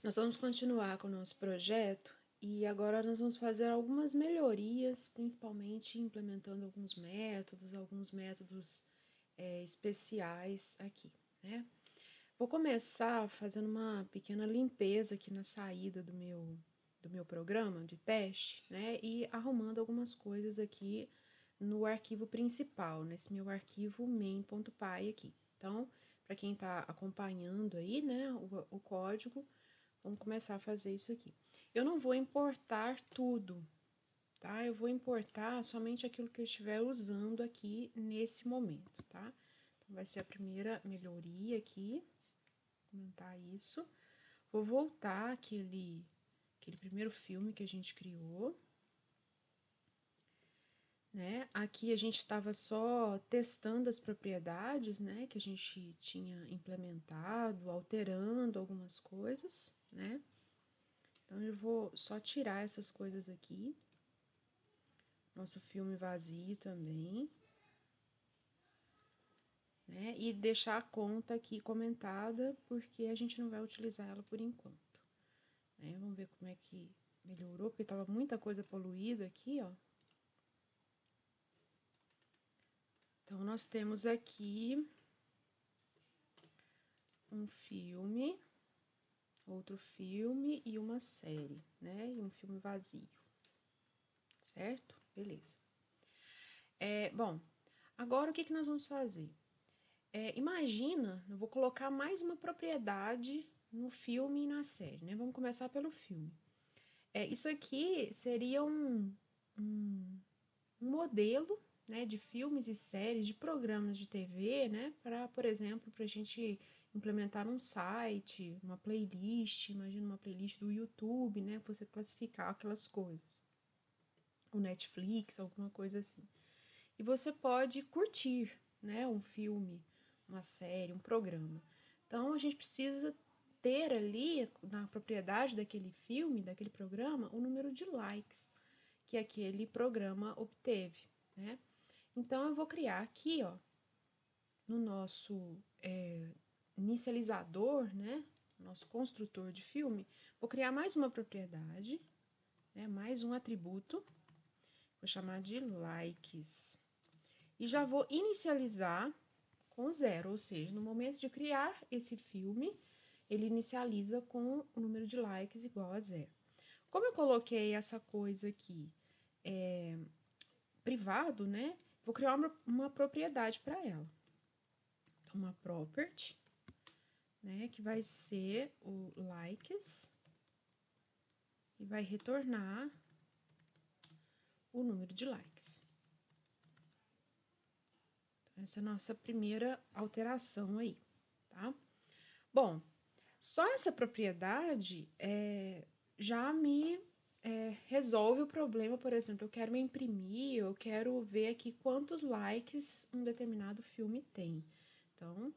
Nós vamos continuar com o nosso projeto e agora nós vamos fazer algumas melhorias, principalmente implementando alguns métodos especiais aqui, né? Vou começar fazendo uma pequena limpeza aqui na saída do meu programa de teste, né? E arrumando algumas coisas aqui no arquivo principal, nesse meu arquivo main.py aqui. Então, para quem está acompanhando aí, né, o código, vamos começar a fazer isso aqui. Eu não vou importar tudo, tá? Eu vou importar somente aquilo que eu estiver usando aqui nesse momento, tá? Então, vai ser a primeira melhoria aqui, comentar isso. Vou voltar aquele primeiro filme que a gente criou, né? Aqui a gente estava só testando as propriedades, né? Que a gente tinha implementado, alterando algumas coisas, né? Então, eu vou só tirar essas coisas aqui. Nosso filme vazio também. Né? E deixar a conta aqui comentada, porque a gente não vai utilizar ela por enquanto. Né? Vamos ver como é que melhorou, porque tava muita coisa poluída aqui, ó. Então, nós temos aqui um filme, outro filme e uma série, né? E um filme vazio. Certo? Beleza. Bom, agora o que nós vamos fazer? Imagina, eu vou colocar mais uma propriedade no filme e na série, né? Vamos começar pelo filme. Isso aqui seria um modelo, né, de filmes e séries, de programas de TV, né, para, por exemplo, para a gente implementar um site, uma playlist, imagina uma playlist do YouTube, né, você classificar aquelas coisas, o Netflix, alguma coisa assim. E você pode curtir, né, um filme, uma série, um programa. Então, a gente precisa ter ali, na propriedade daquele filme, daquele programa, o número de likes que aquele programa obteve, né? Então, eu vou criar aqui, ó, no nosso inicializador, né, nosso construtor de filme, vou criar mais uma propriedade, né, mais um atributo, vou chamar de likes. E já vou inicializar com 0, ou seja, no momento de criar esse filme, ele inicializa com o número de likes igual a 0. Como eu coloquei essa coisa aqui privado, né? Vou criar uma propriedade para ela. Então, uma property, né? Que vai ser o likes e vai retornar o número de likes. Então, essa é a nossa primeira alteração aí, tá? Bom, só essa propriedade já me resolve o problema, por exemplo, eu quero me imprimir, eu quero ver aqui quantos likes um determinado filme tem. Então,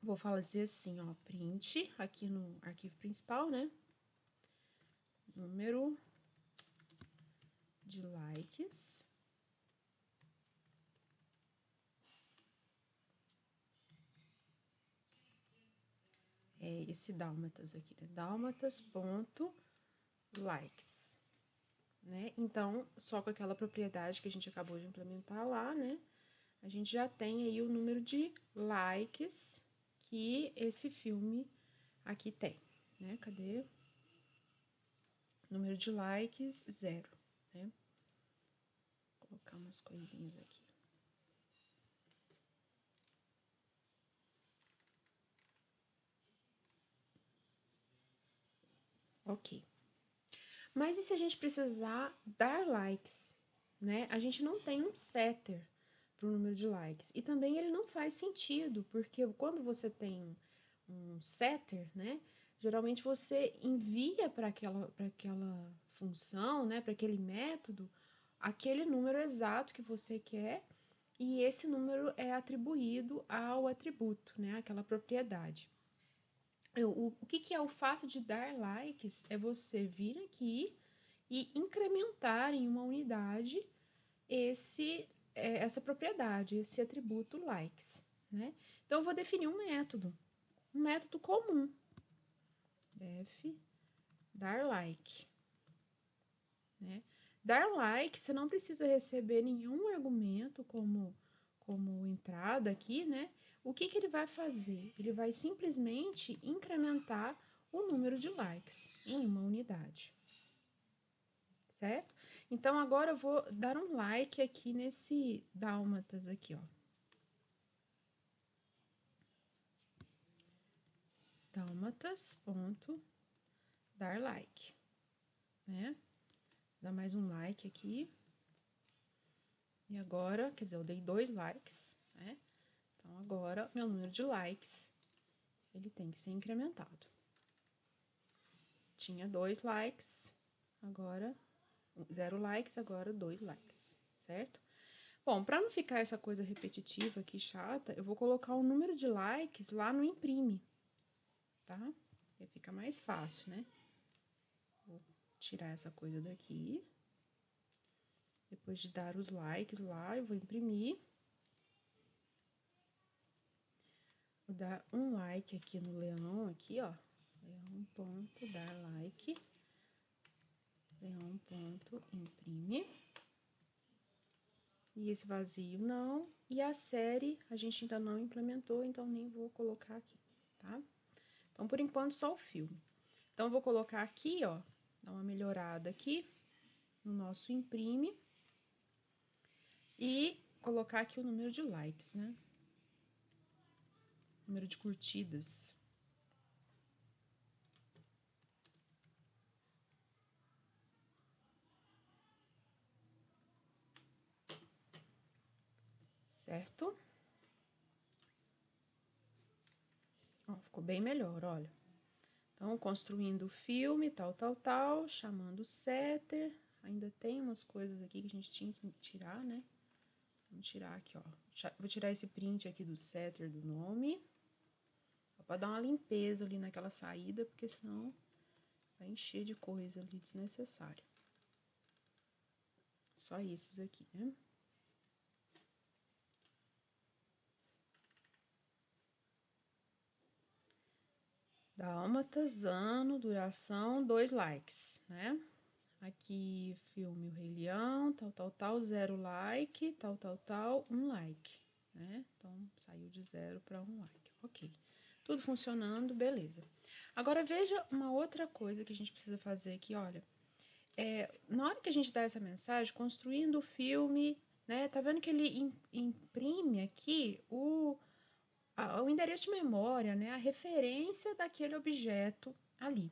vou dizer assim, ó, print aqui no arquivo principal, né? Número de likes. É esse dálmatas aqui, né? Dálmatas.likes, né? Então, só com aquela propriedade que a gente acabou de implementar lá, né? A gente já tem aí o número de likes que esse filme aqui tem, né? Cadê? Número de likes, 0, né? Vou colocar umas coisinhas aqui. Ok. Mas e se a gente precisar dar likes, né? A gente não tem um setter para o número de likes. E também ele não faz sentido, porque quando você tem um setter, né? Geralmente você envia para aquela função, né? Para aquele método, aquele número exato que você quer, e esse número é atribuído ao atributo, né? Aquela propriedade. O que é o fato de dar likes? É você vir aqui e incrementar em uma unidade essa propriedade, esse atributo likes, né? Então, eu vou definir um método comum. ref dar like, né? Dar like, você não precisa receber nenhum argumento como entrada aqui, né? O que ele vai fazer? Ele vai simplesmente incrementar o número de likes em uma unidade, certo? Então, agora eu vou dar um like aqui nesse Dálmatas aqui, ó. Dálmatas.dar like, né? Dá mais um like aqui. E agora, quer dizer, eu dei 2 likes, né? Então, agora, meu número de likes, ele tem que ser incrementado. Tinha 2 likes, agora 0 likes, agora 2 likes, certo? Bom, para não ficar essa coisa repetitiva aqui, chata, eu vou colocar o número de likes lá no imprime, tá? E fica mais fácil, né? Vou tirar essa coisa daqui. Depois de dar os likes lá, eu vou imprimir. Vou dar um like aqui no leão, aqui, ó. Leão.dar like. Leão.imprime. E esse vazio não. E a série a gente ainda não implementou, então nem vou colocar aqui, tá? Então, por enquanto, só o filme. Então, eu vou colocar aqui, ó, dar uma melhorada aqui no nosso imprime. E colocar aqui o número de likes, né? Número de curtidas. Certo? Ó, ficou bem melhor, olha. Então, construindo o filme, tal, chamando o setter. Ainda tem umas coisas aqui que a gente tinha que tirar, né? Vamos tirar aqui, ó. Vou tirar esse print aqui do setter do nome. Só pra dar uma limpeza ali naquela saída, porque senão vai encher de coisa ali desnecessária. Só esses aqui, né? Dálmatas, ano, duração, 2 likes, né? Aqui, filme O Rei Leão, tal, 0 like, tal, 1 like, né? Então, saiu de 0 para 1 like, ok. Tudo funcionando, beleza. Agora, veja uma outra coisa que a gente precisa fazer aqui, olha. Na hora que a gente dá essa mensagem, construindo o filme, né? Tá vendo que ele imprime aqui o endereço de memória, né? A referência daquele objeto ali.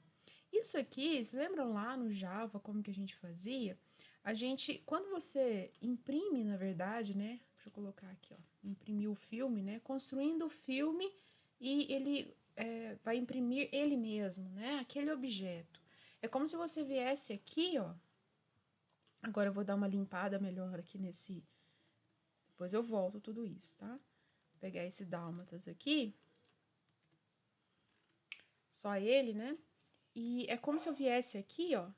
Isso aqui, vocês lembram lá no Java como que a gente fazia? A gente, quando você imprime, na verdade, né? Deixa eu colocar aqui, ó. Imprimir o filme, né? Construindo o filme e ele vai imprimir ele mesmo, né? Aquele objeto. É como se você viesse aqui, ó. Agora eu vou dar uma limpada melhor aqui nesse... Depois eu volto tudo isso, tá? Vou pegar esse Dálmatas aqui. Só ele, né? E é como se eu viesse aqui, ó,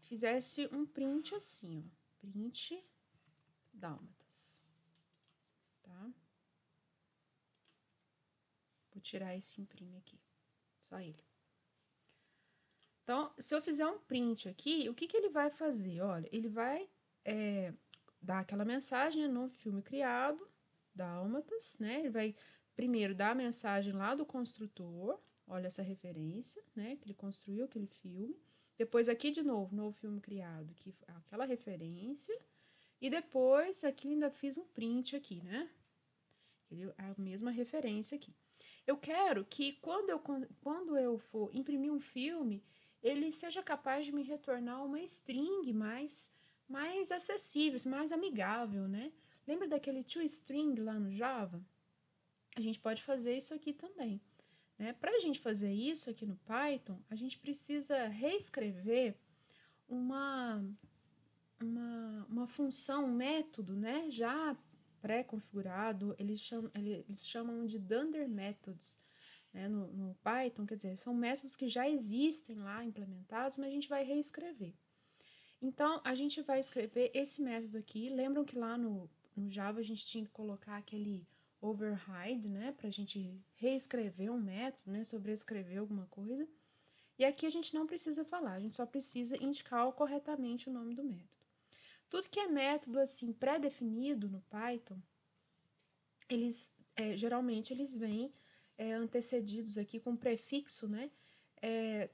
fizesse um print assim, ó. Print Dálmatas. Tá? Vou tirar esse imprime aqui. Só ele. Então, se eu fizer um print aqui, o que ele vai fazer? Olha, ele vai dar aquela mensagem, né, no filme criado, Dálmatas, né? Ele vai primeiro dar a mensagem lá do construtor, olha essa referência, né? Que ele construiu aquele filme. Depois aqui de novo, novo filme criado, que aquela referência. E depois aqui ainda fiz um print aqui, né? A mesma referência aqui. Eu quero que quando eu for imprimir um filme, ele seja capaz de me retornar uma string mais acessível, mais amigável, né? Lembra daquele toString lá no Java? A gente pode fazer isso aqui também, né? Para a gente fazer isso aqui no Python, a gente precisa reescrever uma função, um método, né? Já pré-configurado, eles chamam de Dunder Methods, né? No Python, quer dizer, são métodos que já existem lá implementados, mas a gente vai reescrever. Então, a gente vai escrever esse método aqui. Lembram que lá no Java a gente tinha que colocar aquele override, né? Pra gente reescrever um método, né? Sobrescrever alguma coisa. E aqui a gente não precisa falar, a gente só precisa indicar corretamente o nome do método. Tudo que é método assim pré-definido no Python, eles geralmente eles vêm antecedidos aqui com prefixo, né?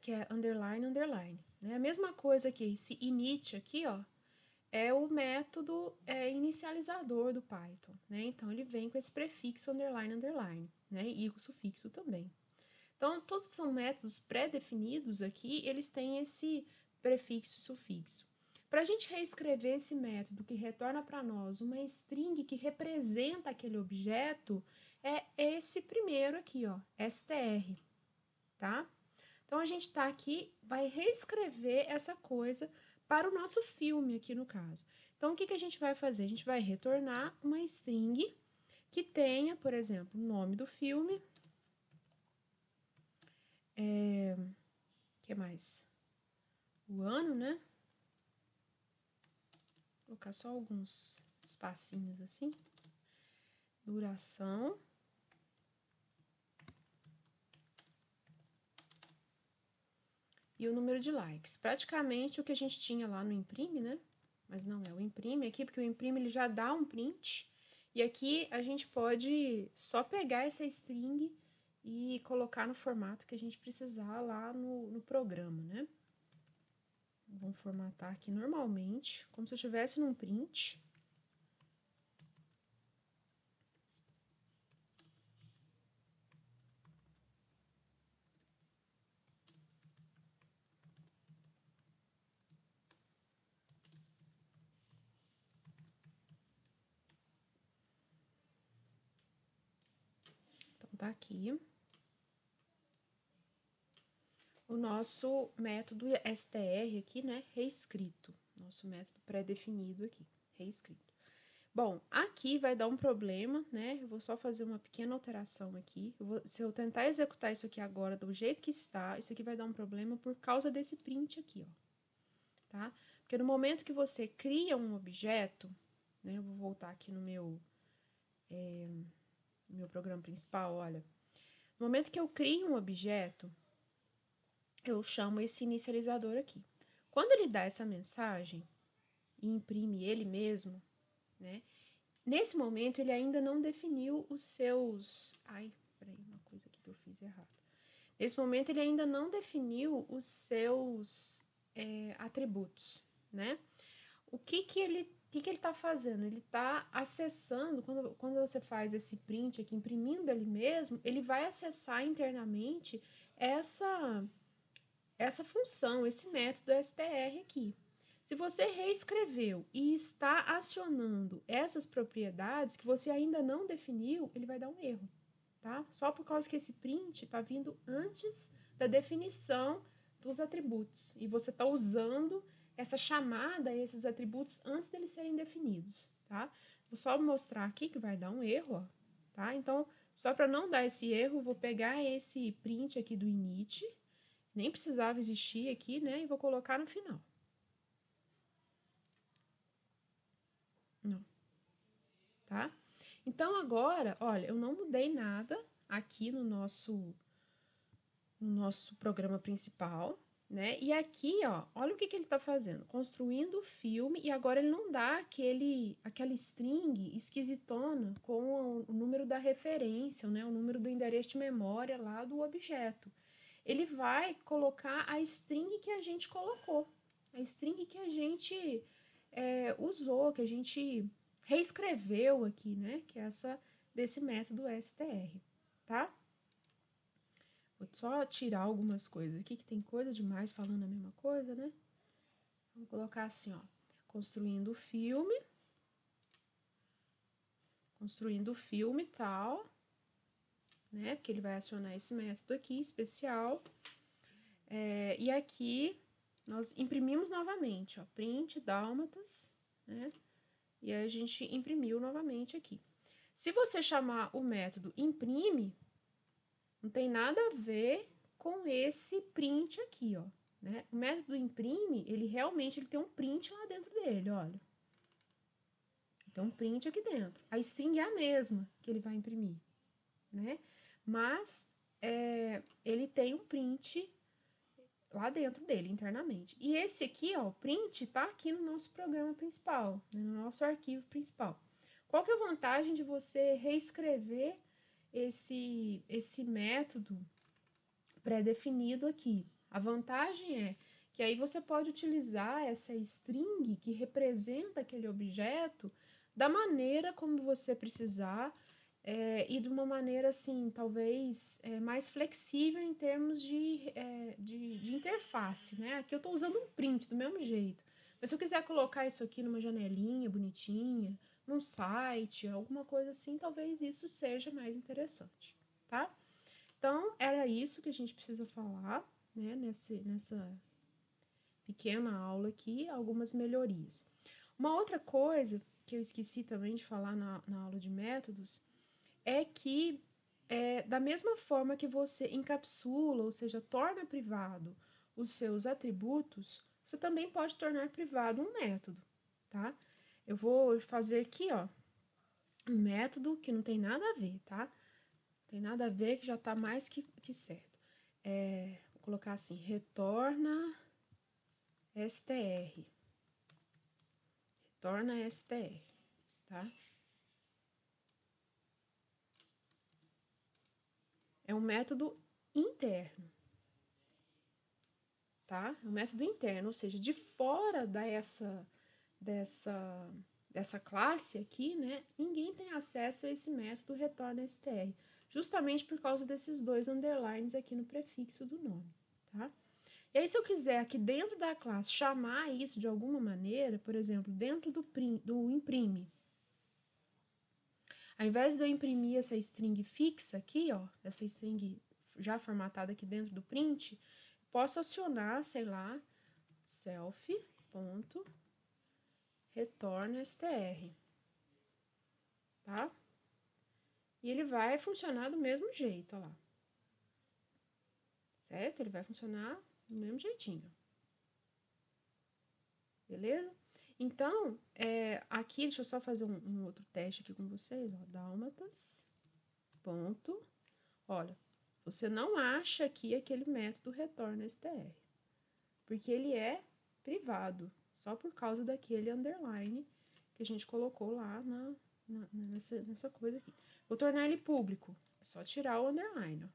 Que é underline, underline. Né? A mesma coisa que esse init aqui, ó, é o método inicializador do Python, né? Então, ele vem com esse prefixo underline, underline, né? E o sufixo também. Então, todos são métodos pré-definidos aqui, eles têm esse prefixo e sufixo. Para a gente reescrever esse método que retorna para nós uma string que representa aquele objeto, é esse primeiro aqui, ó, str, tá? Então, a gente tá aqui, vai reescrever essa coisa para o nosso filme aqui no caso. Então, o que a gente vai fazer? A gente vai retornar uma string que tenha, por exemplo, o nome do filme. Que mais? O ano, né? Vou colocar só alguns espacinhos assim. Duração. E o número de likes. Praticamente o que a gente tinha lá no imprime, né? Mas não é o imprime aqui, porque o imprime ele já dá um print. E aqui a gente pode só pegar essa string e colocar no formato que a gente precisar lá no programa, né? Vamos formatar aqui normalmente, como se eu estivesse num print. Então, tá aqui o nosso método str aqui, né, reescrito. Nosso método pré-definido aqui, reescrito. Bom, aqui vai dar um problema, né? Eu vou só fazer uma pequena alteração aqui. Se eu tentar executar isso aqui agora do jeito que está, isso aqui vai dar um problema por causa desse print aqui, ó. Tá? Porque no momento que você cria um objeto, né? Eu vou voltar aqui no meu programa principal, olha. No momento que eu crio um objeto, eu chamo esse inicializador aqui. Quando ele dá essa mensagem e imprime ele mesmo, né? Nesse momento, ele ainda não definiu os seus... Ai, peraí, uma coisa aqui que eu fiz errado. Nesse momento, ele ainda não definiu os seus atributos, né? O que ele está fazendo? Ele está acessando, quando você faz esse print aqui, imprimindo ele mesmo, ele vai acessar internamente essa função, esse método str aqui. Se você reescreveu e está acionando essas propriedades que você ainda não definiu, ele vai dar um erro, tá? Só por causa que esse print está vindo antes da definição dos atributos. E você está usando essa chamada a esses atributos antes deles serem definidos, tá? Vou só mostrar aqui que vai dar um erro, ó, tá? Então, só para não dar esse erro, vou pegar esse print aqui do init, nem precisava existir aqui, né? E vou colocar no final. Não. Tá? Então, agora, olha, eu não mudei nada aqui no nosso programa principal, né? E aqui, ó, olha o que ele tá fazendo. Construindo o filme e agora ele não dá aquela string esquisitona com o número da referência, né? O número do endereço de memória lá do objeto. Ele vai colocar a string que a gente colocou. A string que a gente usou, que a gente reescreveu aqui, né? Que é essa desse método str, tá? Vou só tirar algumas coisas aqui, que tem coisa demais falando a mesma coisa, né? Vamos colocar assim, ó. Construindo o filme tal, né? Porque ele vai acionar esse método aqui, especial. E aqui, nós imprimimos novamente, ó. Print, dálmatas, né? E aí a gente imprimiu novamente aqui. Se você chamar o método imprime, não tem nada a ver com esse print aqui, ó. Né? O método imprime, ele realmente tem um print lá dentro dele, olha. Tem um print aqui dentro. A string é a mesma que ele vai imprimir, né? Mas ele tem um print lá dentro dele, internamente. E esse aqui, ó, o print, tá aqui no nosso programa principal, né, no nosso arquivo principal. Qual que é a vantagem de você reescrever esse método pré-definido aqui? A vantagem é que aí você pode utilizar essa string que representa aquele objeto da maneira como você precisar, e de uma maneira, assim, talvez mais flexível em termos de interface, né? Aqui eu estou usando um print do mesmo jeito, mas se eu quiser colocar isso aqui numa janelinha bonitinha, num site, alguma coisa assim, talvez isso seja mais interessante, tá? Então, era isso que a gente precisa falar, né, nessa pequena aula aqui, algumas melhorias. Uma outra coisa que eu esqueci também de falar na aula de métodos é que, da mesma forma que você encapsula, ou seja, torna privado os seus atributos, você também pode tornar privado um método, tá? Eu vou fazer aqui, ó, um método que não tem nada a ver, tá? Tem nada a ver, que já tá mais que certo. Vou colocar assim, retorna str. Retorna str, tá? É um método interno, tá? É um método interno, ou seja, de fora dessa classe aqui, né? Ninguém tem acesso a esse método retorna str, justamente por causa desses dois underlines aqui no prefixo do nome, tá? E aí, se eu quiser aqui dentro da classe chamar isso de alguma maneira, por exemplo, dentro do imprime, ao invés de eu imprimir essa string fixa aqui, ó, essa string já formatada aqui dentro do print, posso acionar, sei lá, self.retorna str, tá? E ele vai funcionar do mesmo jeito, ó lá. Certo? Ele vai funcionar do mesmo jeitinho. Beleza? Então, aqui, deixa eu só fazer um outro teste aqui com vocês, ó, dálmatas, ponto, olha, você não acha aqui aquele método retorna str, porque ele é privado, só por causa daquele underline que a gente colocou lá nessa coisa aqui. Vou tornar ele público, é só tirar o underline, ó.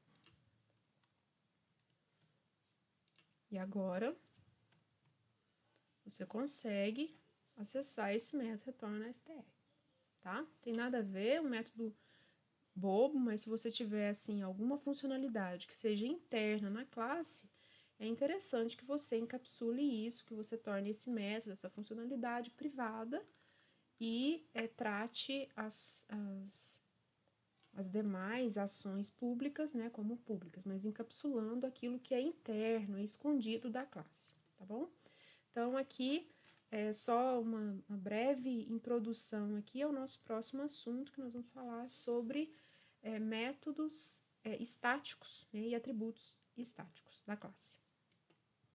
E agora, você consegue acessar esse método retorna str, tá? Tem nada a ver, um método bobo, mas se você tiver, assim, alguma funcionalidade que seja interna na classe, é interessante que você encapsule isso, que você torne esse método, essa funcionalidade privada e trate as demais ações públicas, né, como públicas, mas encapsulando aquilo que é interno, é escondido da classe, tá bom? Então, aqui é só uma breve introdução aqui ao nosso próximo assunto, que nós vamos falar sobre métodos estáticos, né, e atributos estáticos da classe.